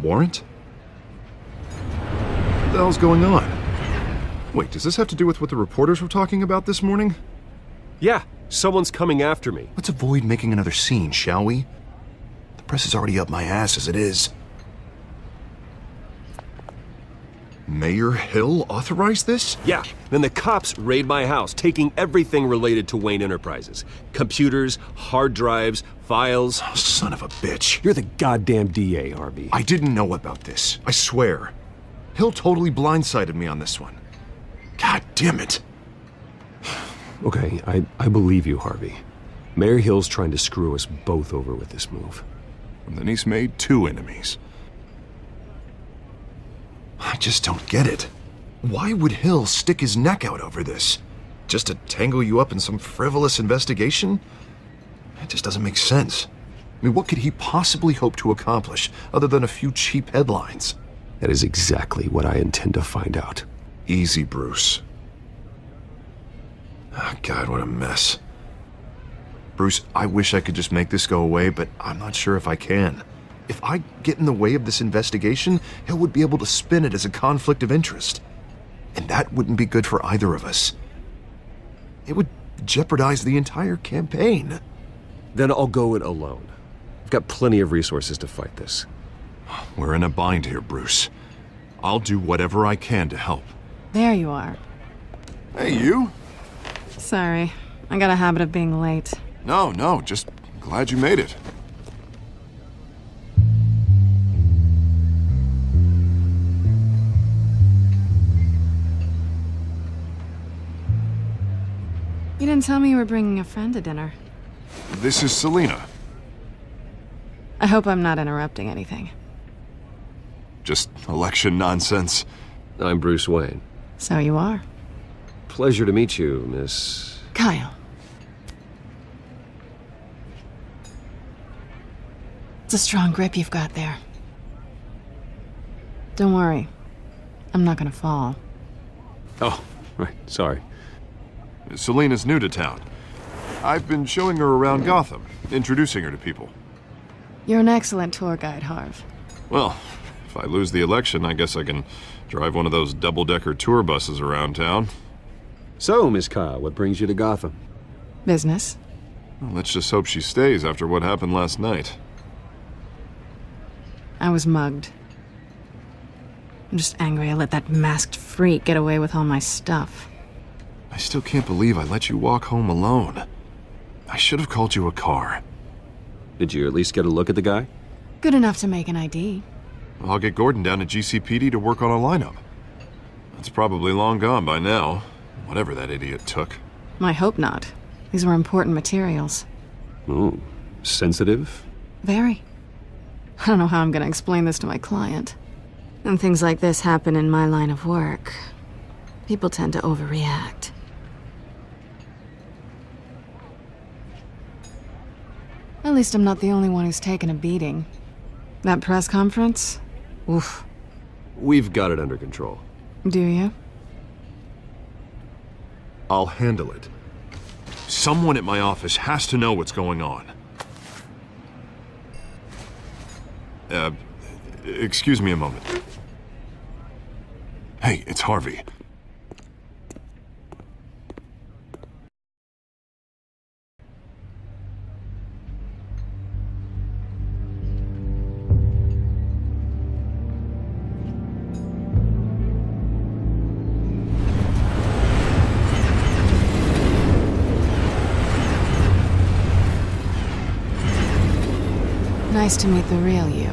warrant? What the hell's going on? Wait, does this have to do with what the reporters were talking about this morning? Yeah, someone's coming after me. Let's avoid making another scene, shall we? The press is already up my ass as it is. Mayor Hill authorized this? Yeah, then the cops raid my house, taking everything related to Wayne Enterprises. Computers, hard drives, files. Oh, son of a bitch. You're the goddamn DA, Harvey. I didn't know about this. I swear. Hill totally blindsided me on this one. God damn it. Okay, I believe you, Harvey. Mayor Hill's trying to screw us both over with this move. And then he's made 2 enemies. I just don't get it. Why would Hill stick his neck out over this? Just to tangle you up in some frivolous investigation? It just doesn't make sense. I mean, what could he possibly hope to accomplish other than a few cheap headlines? That is exactly what I intend to find out. Easy, Bruce. Oh, God, what a mess. Bruce, I wish I could just make this go away, but I'm not sure if I can. If I get in the way of this investigation, Hill would be able to spin it as a conflict of interest. And that wouldn't be good for either of us. It would jeopardize the entire campaign. Then I'll go it alone. I've got plenty of resources to fight this. We're in a bind here, Bruce. I'll do whatever I can to help. There you are. Hey, you? Sorry, I got a habit of being late. No, just glad you made it. You didn't tell me you were bringing a friend to dinner. This is Selina. I hope I'm not interrupting anything. Just election nonsense. I'm Bruce Wayne. So you are. Pleasure to meet you, Miss... Kyle. It's a strong grip you've got there. Don't worry. I'm not gonna fall. Oh, right, sorry. Selina's new to town. I've been showing her around Gotham, introducing her to people. You're an excellent tour guide, Harv. Well, if I lose the election, I guess I can drive one of those double-decker tour buses around town. So, Miss Kyle, what brings you to Gotham? Business? Well, let's just hope she stays after what happened last night. I was mugged. I'm just angry I let that masked freak get away with all my stuff. I still can't believe I let you walk home alone. I should have called you a car. Did you at least get a look at the guy? Good enough to make an ID. Well, I'll get Gordon down to GCPD to work on a lineup. It's probably long gone by now, whatever that idiot took. I hope not. These were important materials. Ooh, sensitive? Very. I don't know how I'm gonna explain this to my client. And things like this happen in my line of work. People tend to overreact. At least I'm not the only one who's taken a beating. That press conference? Oof. We've got it under control. Do you? I'll handle it. Someone at my office has to know what's going on. Excuse me a moment. Hey, it's Harvey. Nice to meet the real you.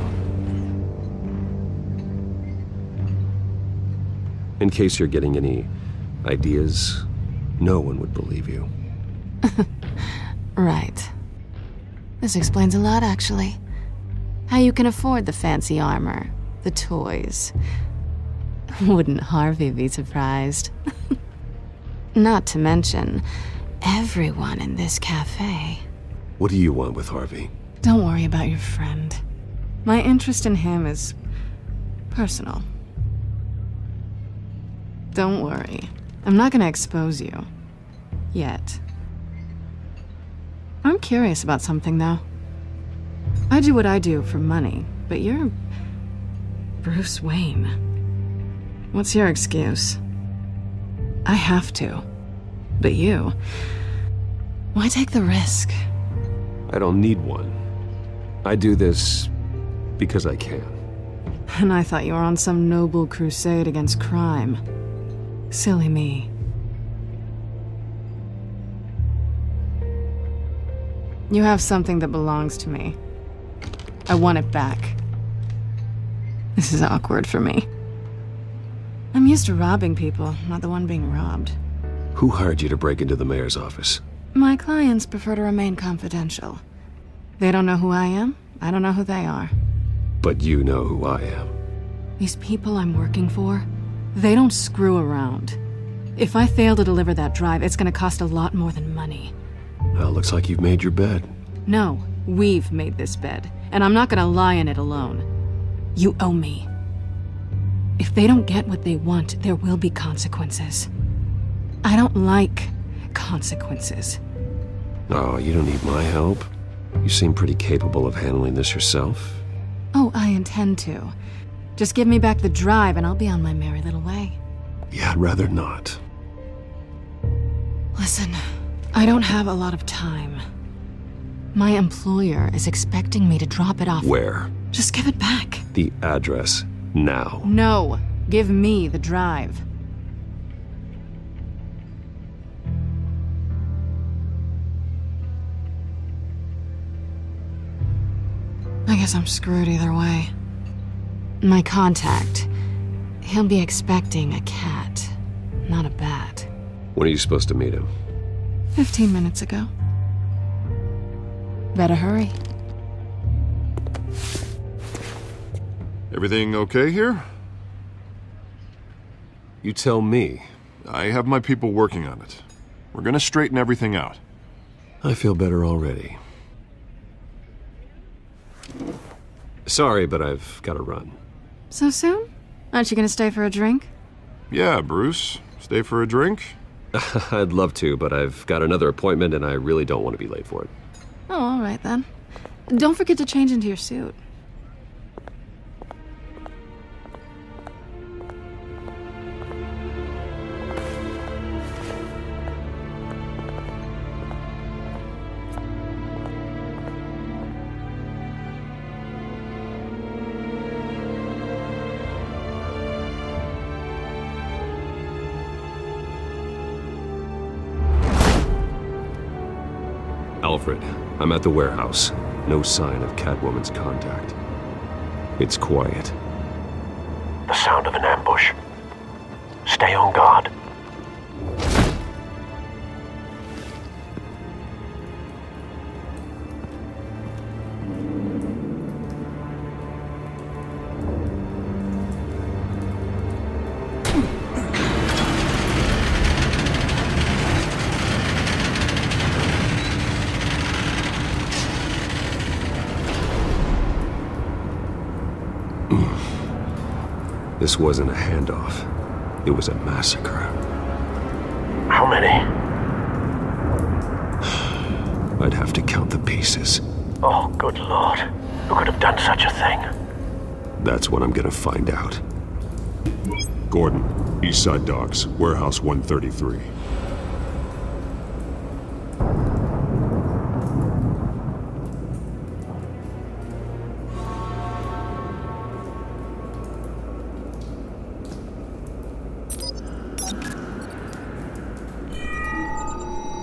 In case you're getting any ideas, no one would believe you. Right. This explains a lot, actually. How you can afford the fancy armor, the toys. Wouldn't Harvey be surprised? Not to mention, everyone in this cafe. What do you want with Harvey? Don't worry about your friend. My interest in him is personal. Don't worry. I'm not gonna expose you. Yet. I'm curious about something, though. I do what I do for money, but you're Bruce Wayne. What's your excuse? I have to. But you... why take the risk? I don't need one. I do this because I can. And I thought you were on some noble crusade against crime. Silly me. You have something that belongs to me. I want it back. This is awkward for me. I'm used to robbing people, not the one being robbed. Who hired you to break into the mayor's office? My clients prefer to remain confidential. They don't know who I am, I don't know who they are. But you know who I am. These people I'm working for, they don't screw around. If I fail to deliver that drive, it's gonna cost a lot more than money. Well, looks like you've made your bed. No, we've made this bed, and I'm not gonna lie in it alone. You owe me. If they don't get what they want, there will be consequences. I don't like consequences. Oh, you don't need my help. You seem pretty capable of handling this yourself. Oh, I intend to. Just give me back the drive and I'll be on my merry little way. Yeah, I'd rather not. Listen, I don't have a lot of time. My employer is expecting me to drop it off. Where? Just give it back. The address. Now. No, give me the drive. I guess I'm screwed either way. My contact, he'll be expecting a cat, not a bat. When are you supposed to meet him? 15 minutes ago. Better hurry. Everything okay here? You tell me. I have my people working on it. We're gonna straighten everything out. I feel better already. Sorry, but I've got to run. So soon? Aren't you gonna stay for a drink? Yeah, Bruce. Stay for a drink? I'd love to, but I've got another appointment and I really don't want to be late for it. Oh, all right then. Don't forget to change into your suit. Alfred, I'm at the warehouse. No sign of Catwoman's contact. It's quiet. The sound of an ambush. Stay on guard. This wasn't a handoff. It was a massacre. How many? I'd have to count the pieces. Oh, good lord. Who could have done such a thing? That's what I'm gonna find out. Gordon, Eastside Docks, Warehouse 133.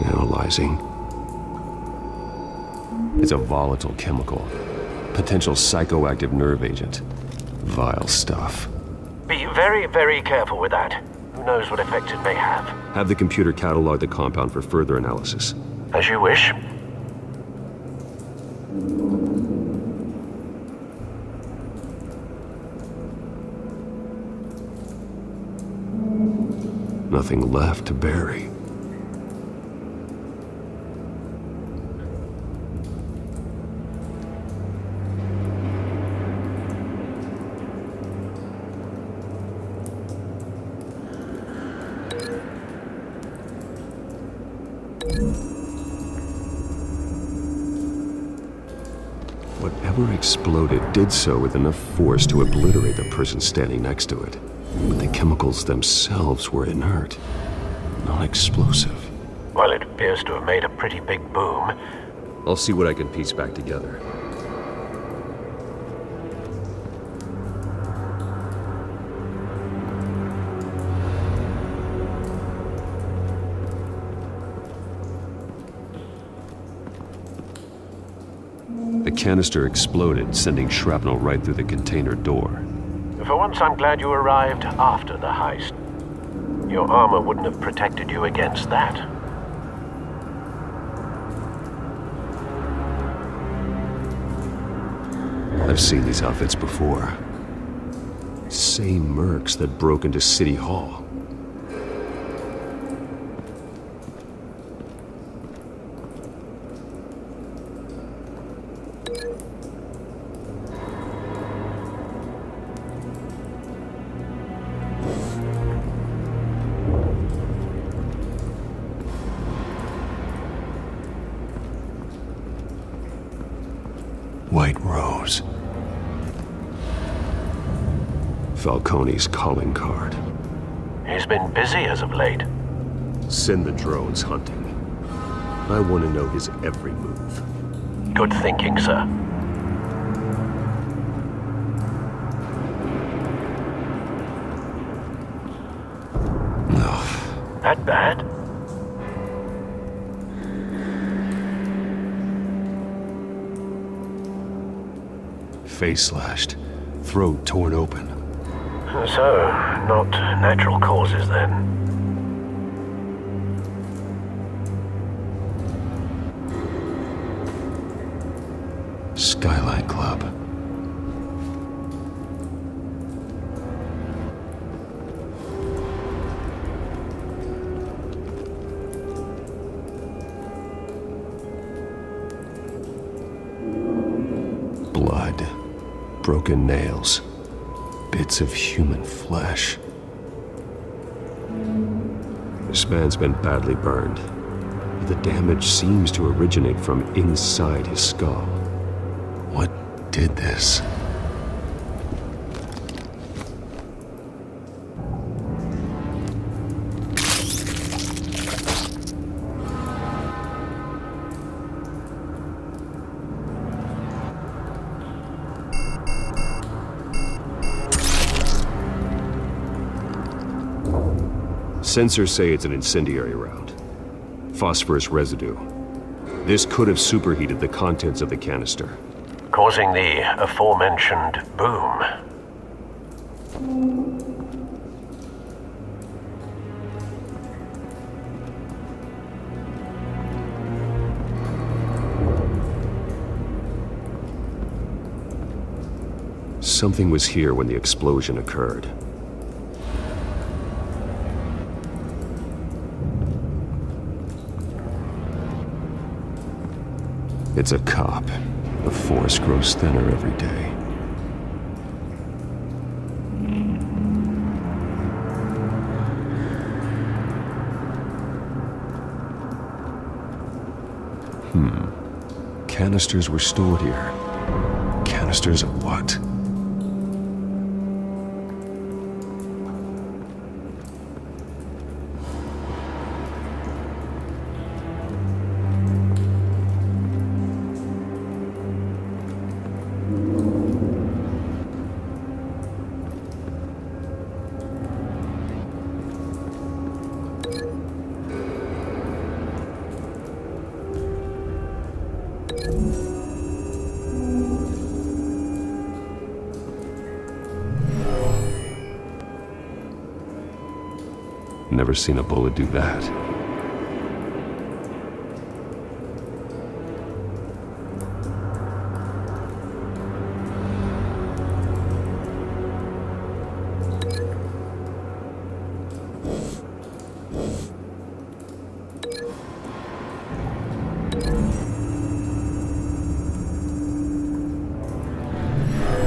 Analyzing. It's a volatile chemical. Potential psychoactive nerve agent. Vile stuff. Be very, very careful with that. Who knows what effect it may have. Have the computer catalog the compound for further analysis. As you wish. Nothing left to bury. Whatever Whatever exploded did so with enough force to obliterate the person standing next to it. But the chemicals themselves were inert, non-explosive. Well, it appears to have made a pretty big boom. I'll see what I can piece back together. The canister exploded, sending shrapnel right through the container door. For once, I'm glad you arrived after the heist. Your armor wouldn't have protected you against that. I've seen these outfits before. Same mercs that broke into City Hall. White Rose. Falcone's calling card. He's been busy as of late. Send the drones hunting. I want to know his every move. Good thinking, sir. No. That bad? Face slashed, throat torn open. So, not natural causes then. Skyline Club. Blood. Broken nails. Bits of human flesh. This man's been badly burned. The damage seems to originate from inside his skull. What did this? Sensors say it's an incendiary round. Phosphorus residue. This could have superheated the contents of the canister. Causing the aforementioned boom. Something was here when the explosion occurred. It's a cop. The force grows thinner every day. Canisters were stored here. Canisters of what? Never seen a bullet do that.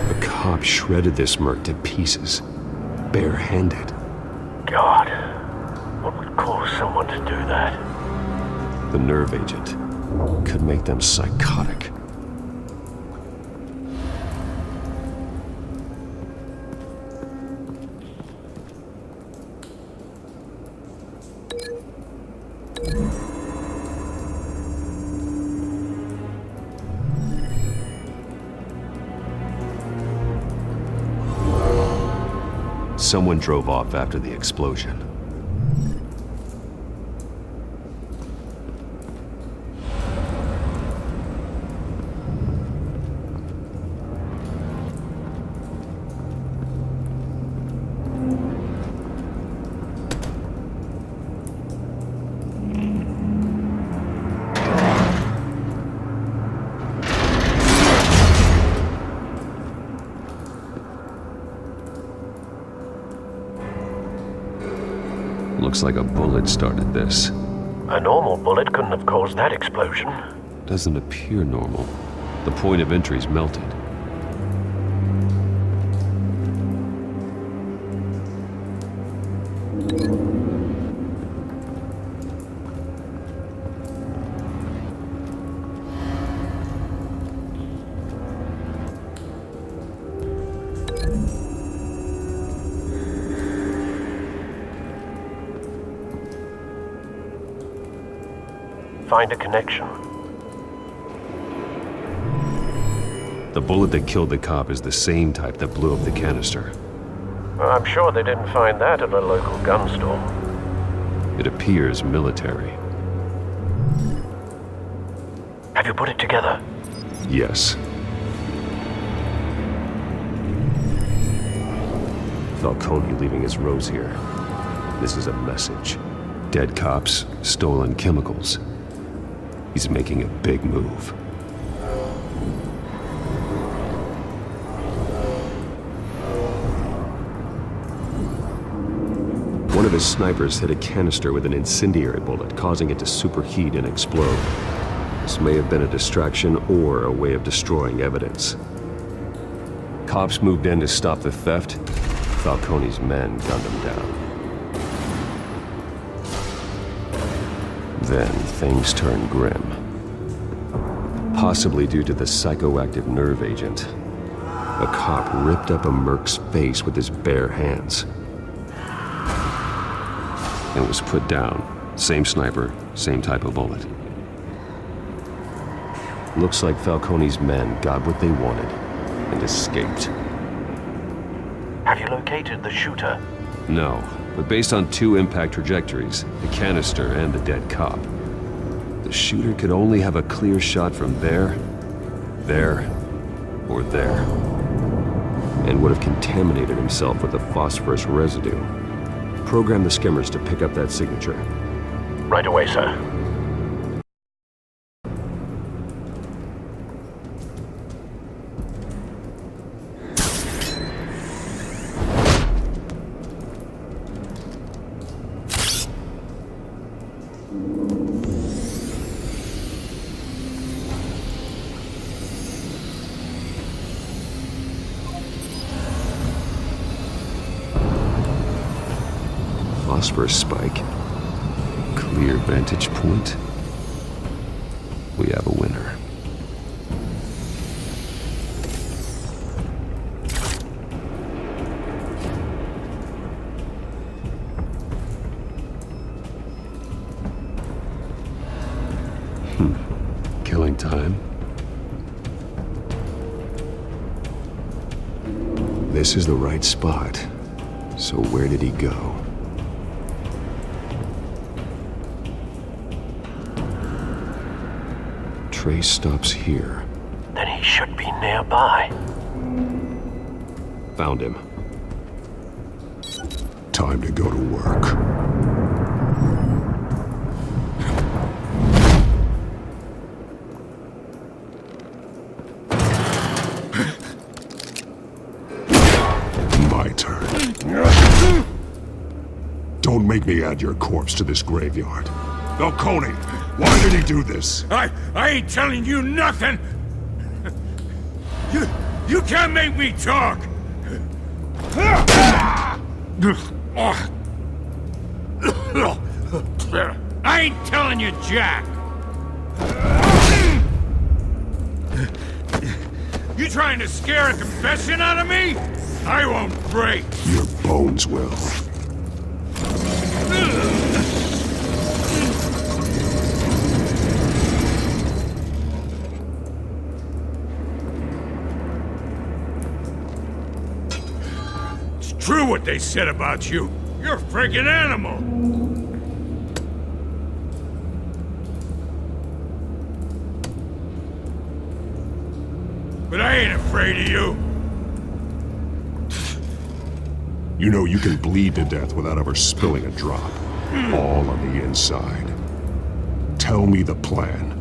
The cop shredded this merc to pieces, barehanded. God, what would cause someone to do that? The nerve agent could make them psychotic. someone drove off after the explosion. Looks like a bullet started this. A normal bullet couldn't have caused that explosion. Doesn't appear normal. The point of entry's melted. Find a connection. The bullet that killed the cop is the same type that blew up the canister. I'm sure they didn't find that at a local gun store. It appears military. Have you put it together? Yes. Falcone leaving his rose here. This is a message. Dead cops, stolen chemicals. He's making a big move. One of his snipers hit a canister with an incendiary bullet, causing it to superheat and explode. This may have been a distraction or a way of destroying evidence. Cops moved in to stop the theft. Falcone's men gunned him down. Then things turned grim. Possibly due to the psychoactive nerve agent. A cop ripped up a merc's face with his bare hands. And was put down. Same sniper, same type of bullet. Looks like Falcone's men got what they wanted and escaped. Have you located the shooter? No, but based on two impact trajectories, the canister and the dead cop, the shooter could only have a clear shot from there, or there, and would have contaminated himself with the phosphorus residue. Program the skimmers to pick up that signature. Right away, sir. Phosphorus spike. Clear vantage point. We have a winner. Killing time. This is the right spot. So where did he go? Trace stops here. Then he should be nearby. Found him. Time to go to work. My turn. Don't make me add your corpse to this graveyard. Falcone, why did he do this? I ain't telling you nothing! You can't make me talk! I ain't telling you jack! You trying to scare a confession out of me? I won't break! Your bones will. True what they said about you. You're a freaking animal. But I ain't afraid of you. You know you can bleed to death without ever spilling a drop. All on the inside. Tell me the plan,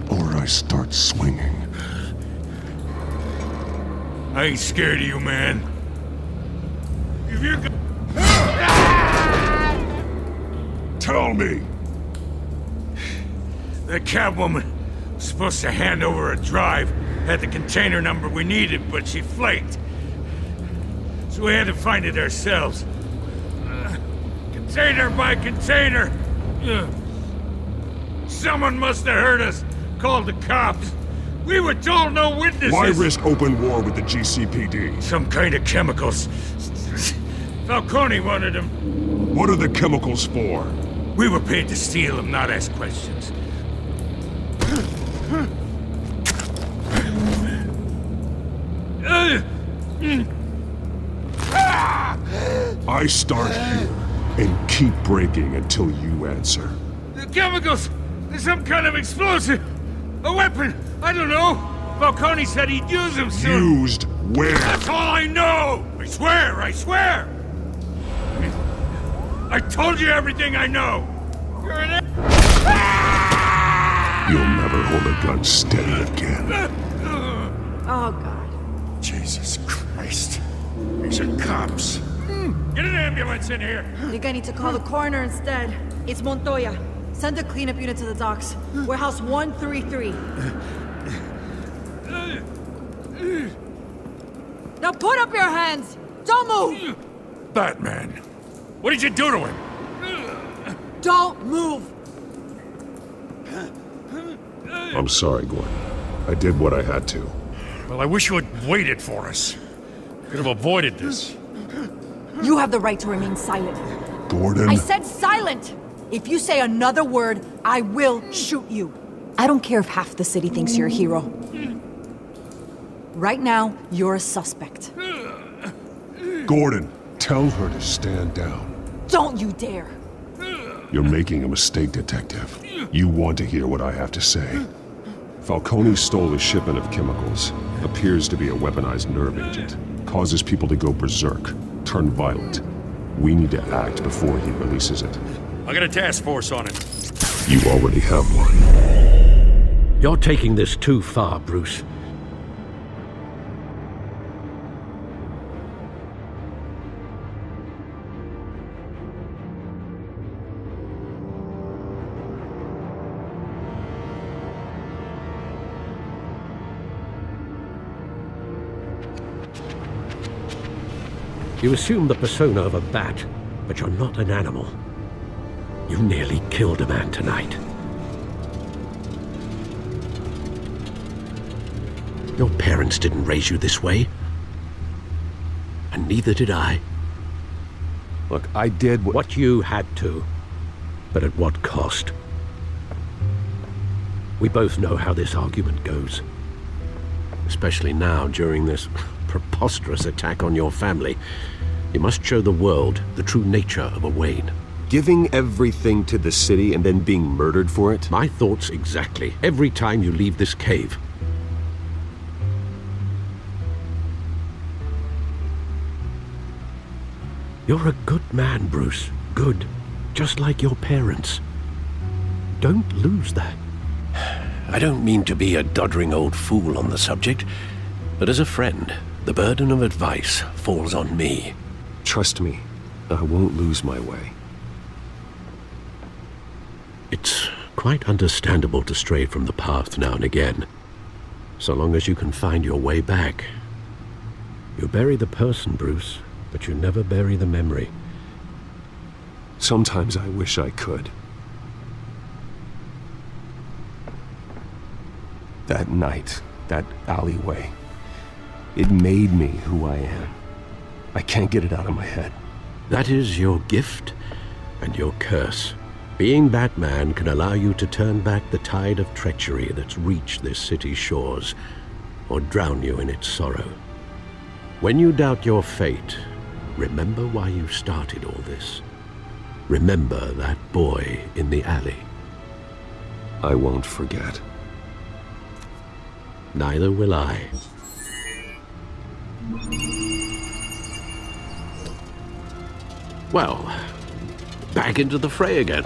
or I start swinging. I ain't scared of you, man. If you're Tell me! The Catwoman was supposed to hand over a drive, had the container number we needed, but she flaked. So we had to find it ourselves. Container by container. Someone must have heard us, called the cops. We were told no witnesses. Why risk open war with the GCPD? Some kind of chemicals. Falcone wanted them. What are the chemicals for? We were paid to steal them, not ask questions. I start here and keep breaking until you answer. The chemicals! There's some kind of explosive! A weapon! I don't know! Falcone said he'd use them soon! Used where? That's all I know! I swear! I swear! I told you everything I know! You're an You'll never hold a gun steady again. Oh, God. Jesus Christ. These are cops. Get an ambulance in here! I think I need to call the coroner instead. It's Montoya. Send a cleanup unit to the docks. Warehouse 133. Now put up your hands! Don't move! Batman, what did you do to him? Don't move! I'm sorry, Gordon. I did what I had to. Well, I wish you had waited for us. Could have avoided this. You have the right to remain silent. Gordon? I said silent! If you say another word, I will shoot you. I don't care if half the city thinks you're a hero. Right now, you're a suspect. Gordon, tell her to stand down. Don't you dare! You're making a mistake, Detective. You want to hear what I have to say. Falcone stole a shipment of chemicals. Appears to be a weaponized nerve agent. Causes people to go berserk, turn violent. We need to act before he releases it. I got a task force on it. You already have one. You're taking this too far, Bruce. You assume the persona of a bat, but you're not an animal. You nearly killed a man tonight. Your parents didn't raise you this way. And neither did I. Look, I did What you had to, but at what cost? We both know how this argument goes. Especially now, during this preposterous attack on your family. You must show the world the true nature of a Wayne. Giving everything to the city and then being murdered for it? My thoughts exactly. Every time you leave this cave. You're a good man, Bruce. Good. Just like your parents. Don't lose that. I don't mean to be a doddering old fool on the subject, but as a friend, the burden of advice falls on me. Trust me, I won't lose my way. It's quite understandable to stray from the path now and again, so long as you can find your way back. You bury the person, Bruce, but you never bury the memory. Sometimes I wish I could. That night, that alleyway, it made me who I am. I can't get it out of my head. That is your gift and your curse. Being Batman can allow you to turn back the tide of treachery that's reached this city's shores, or drown you in its sorrow. When you doubt your fate, Remember why you started all this. Remember that boy in the alley. I won't forget. Neither will I. Well, back into the fray again.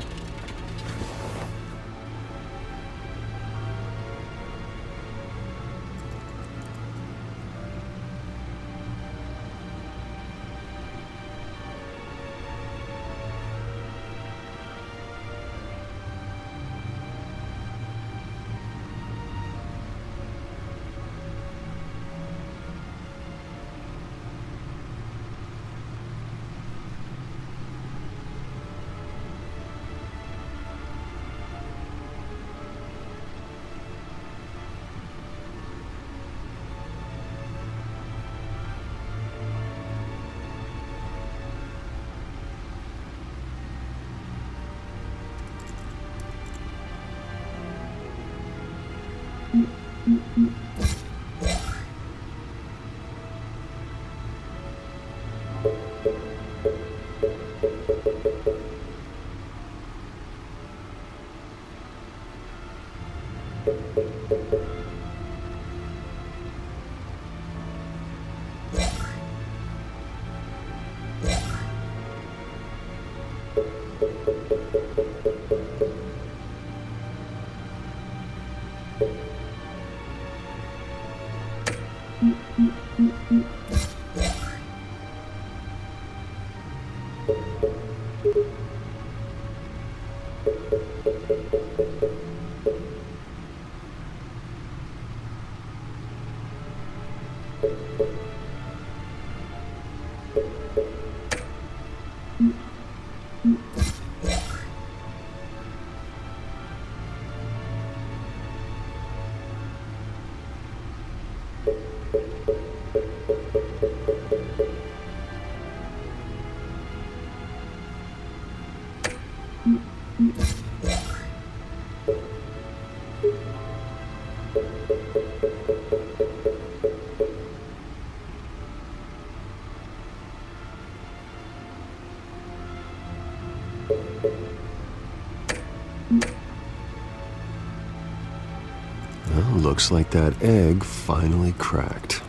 Well, looks like that egg finally cracked.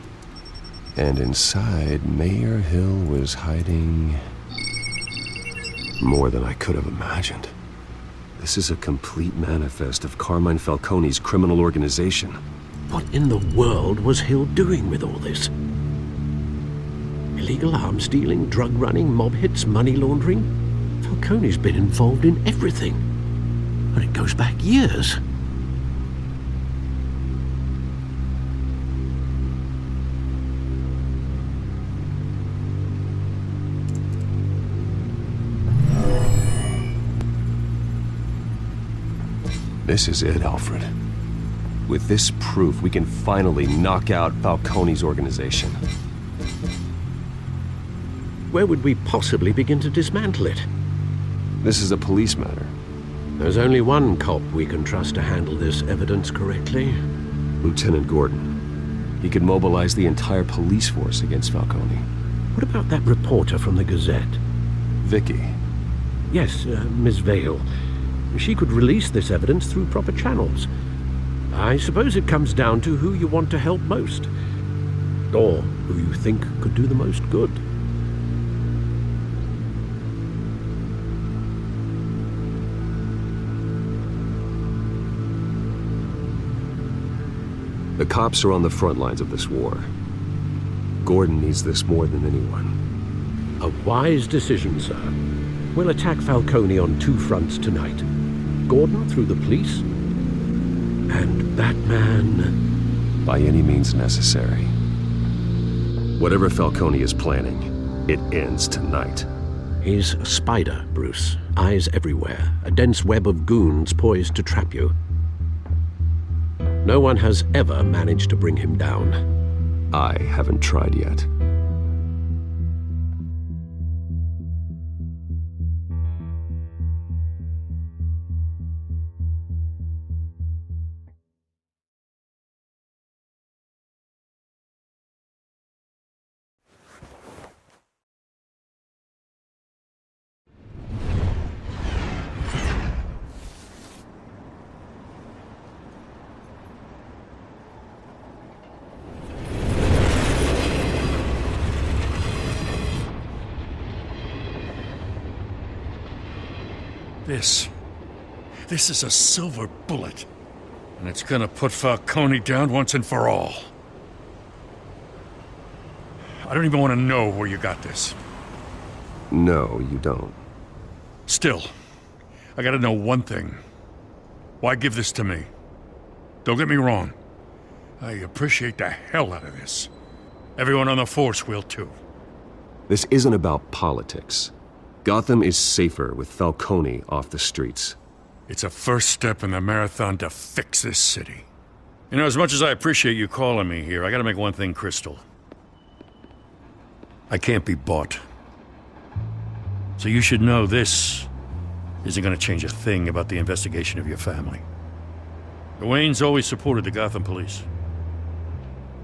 And inside, Mayor Hill was hiding more than I could have imagined. This is a complete manifest of Carmine Falcone's criminal organization. What in the world was Hill doing with all this? Illegal arms dealing, drug running, mob hits, money laundering? Falcone's been involved in everything. And it goes back years. This is it, Alfred. With this proof, we can finally knock out Falcone's organization. Where would we possibly begin to dismantle it? This is a police matter. There's only one cop we can trust to handle this evidence correctly. Lieutenant Gordon. He could mobilize the entire police force against Falcone. What about that reporter from the Gazette? Vicky. Yes, Miss Vale. She could release this evidence through proper channels. I suppose it comes down to who you want to help most. Or who you think could do the most good. The cops are on the front lines of this war. Gordon needs this more than anyone. A wise decision, sir. We'll attack Falcone on two fronts tonight. Gordon through the police, and Batman... by any means necessary. Whatever Falcone is planning, it ends tonight. He's a spider, Bruce. Eyes everywhere. A dense web of goons poised to trap you. No one has ever managed to bring him down. I haven't tried yet. This is a silver bullet. And it's gonna put Falcone down once and for all. I don't even want to know where you got this. No, you don't. Still, I gotta know one thing. Why give this to me? Don't get me wrong. I appreciate the hell out of this. Everyone on the force will too. This isn't about politics. Gotham is safer with Falcone off the streets. It's a first step in the marathon to fix this city. You know, as much as I appreciate you calling me here, I gotta make one thing crystal. I can't be bought. So you should know this isn't gonna change a thing about the investigation of your family. The Waynes always supported the Gotham police.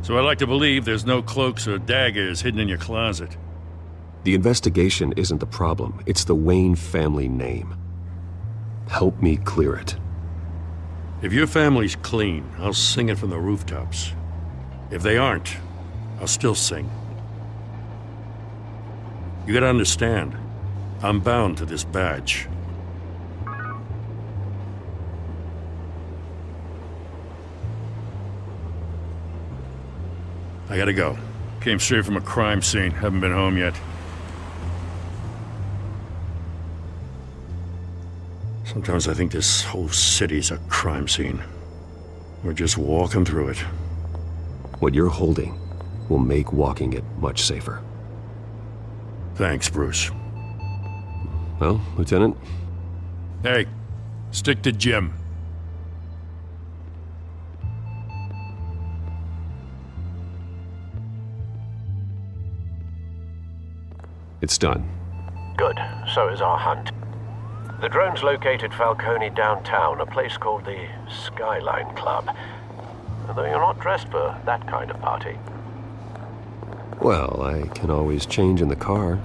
So I like to believe there's no cloaks or daggers hidden in your closet. The investigation isn't the problem, it's the Wayne family name. Help me clear it. If your family's clean, I'll sing it from the rooftops. If they aren't, I'll still sing. You gotta understand, I'm bound to this badge. I gotta go. Came straight from a crime scene, haven't been home yet. Sometimes I think this whole city's a crime scene. We're just walking through it. What you're holding will make walking it much safer. Thanks, Bruce. Well, Lieutenant? Hey, stick to Jim. It's done. Good. So is our hunt. The drones located Falcone downtown, a place called the Skyline Club. Although you're not dressed for that kind of party. Well, I can always change in the car.